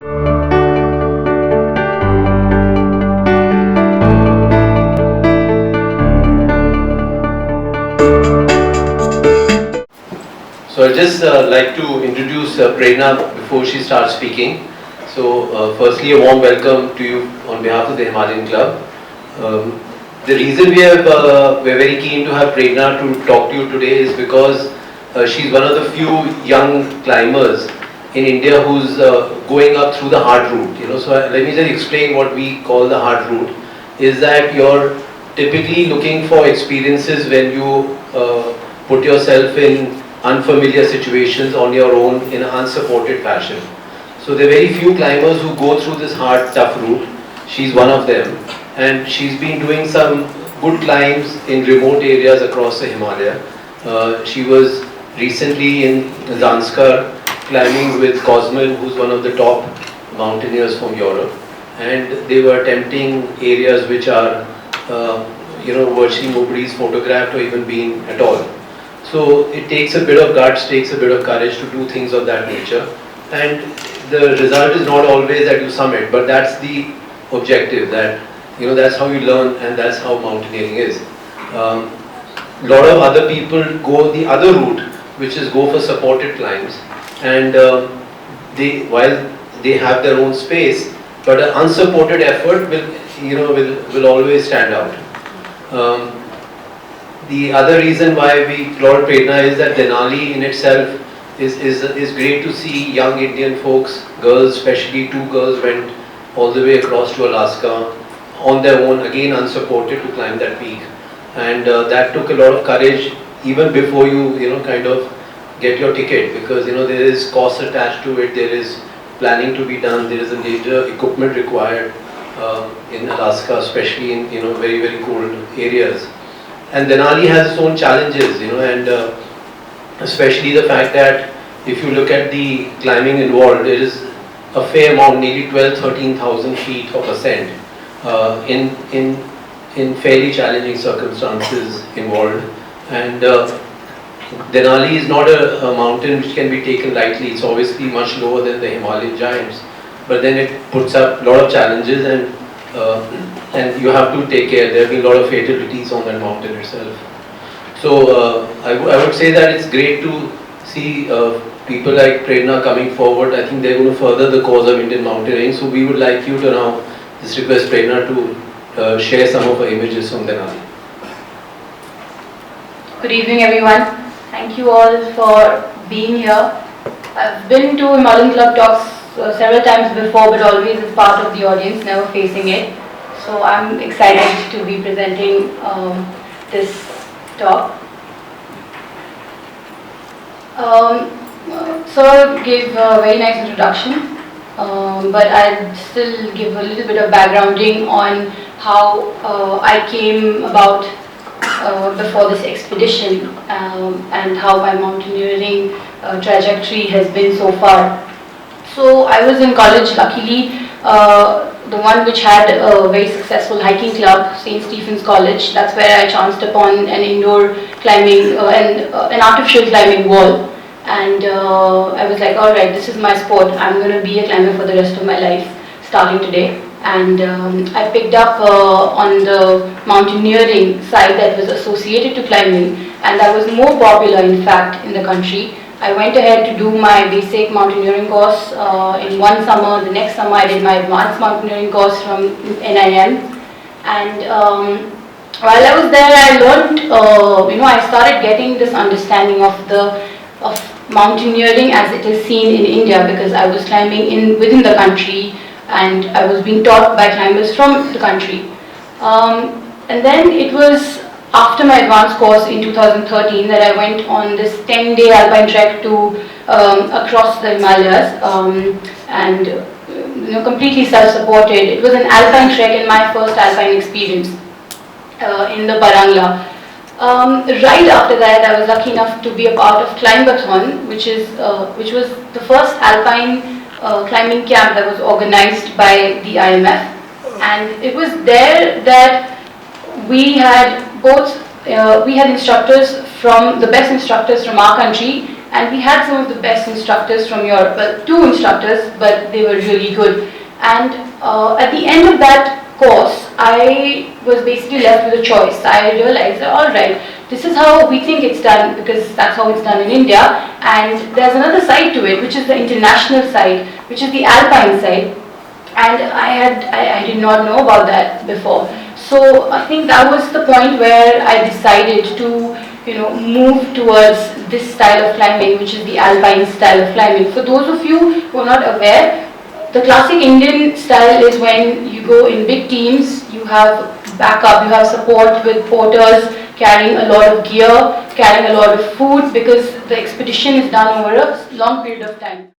So I'd just like to introduce Prerna before she starts speaking. So firstly, a warm welcome to you on behalf of the Himalayan Club. The reason we're very keen to have Prerna to talk to you today is because she's one of the few young climbers in India who's going up through the hard route. So let me just explain what we call the hard route. Is that you're typically looking for experiences when you put yourself in unfamiliar situations on your own in an unsupported fashion. So there are very few climbers who go through this hard, tough route. She's one of them, and she's been doing some good climbs in remote areas across the Himalaya. She was recently in Zanskar climbing with Cosmin, who's one of the top mountaineers from Europe, and they were attempting areas which are virtually nobody's photographed or even been at all. So it takes a bit of guts, takes a bit of courage to do things of that nature, and the result is not always that you summit, but that's the objective, that that's how you learn, and that's how mountaineering is. A lot of other people go the other route, which is go for supported climbs, and while they have their own space, but an unsupported effort will always stand out. The other reason why we applaud Prerna is that Denali in itself is great to see young Indian folks, girls, especially 2 girls went all the way across to Alaska on their own, again unsupported, to climb that peak. And that took a lot of courage even before you kind of get your ticket, because there is cost attached to it, there is planning to be done, there is a major equipment required in Alaska, especially in very, very cold areas. And Denali has its own challenges, and especially the fact that if you look at the climbing involved, it is a fair amount, nearly 12,000-13,000 feet of ascent in fairly challenging circumstances involved. And Denali is not a mountain which can be taken lightly. It's obviously much lower than the Himalayan giants, but then it puts up a lot of challenges, and you have to take care. There have been a lot of fatalities on that mountain itself. So I would say that it's great to see people like Prerna coming forward. I think they're going to further the cause of Indian mountaineering. So we would like you to now just request Prerna to share some of her images from Denali. Good evening, everyone. Thank you all for being here. I've been to Himalayan Club talks several times before, but always as part of the audience, never facing it. So I'm excited to be presenting this talk. So I gave a very nice introduction, but I'll still give a little bit of backgrounding on how I came about before this expedition, and how my mountaineering trajectory has been so far. So I was in college, luckily, the one which had a very successful hiking club, St. Stephen's College. That's where I chanced upon an indoor climbing, an artificial climbing wall. And I was like, all right, this is my sport. I'm going to be a climber for the rest of my life, starting today. And I picked up on the mountaineering side that was associated to climbing, and that was more popular, in fact, in the country. I went ahead to do my basic mountaineering course in one summer. The next summer I did my advanced mountaineering course from NIM. And while I was there, I learned, I started getting this understanding of mountaineering as it is seen in India, because I was climbing within the country, and I was being taught by climbers from the country. And then it was after my advanced course in 2013 that I went on this 10-day alpine trek to across the Himalayas, and completely self-supported. It was an alpine trek and my first alpine experience in the Barangla. Right after that, I was lucky enough to be a part of Climbathon, which was the first alpine climbing camp that was organized by the IMF, and it was there that we had instructors from the best instructors from our country and we had some of the best instructors from Europe. Well, two instructors, but they were really good. And at the end of that course, I was basically left with a choice. I realized that, all right, this is how we think it's done, because that's how it's done in India, and there's another side to it, which is the international side, which is the Alpine side, and I did not know about that before. So I think that was the point where I decided to move towards this style of climbing, which is the Alpine style of climbing. For those of you who are not aware, the classic Indian style is when you go in big teams, you have backup, you have support with porters carrying a lot of gear, carrying a lot of food, because the expedition is done over a long period of time.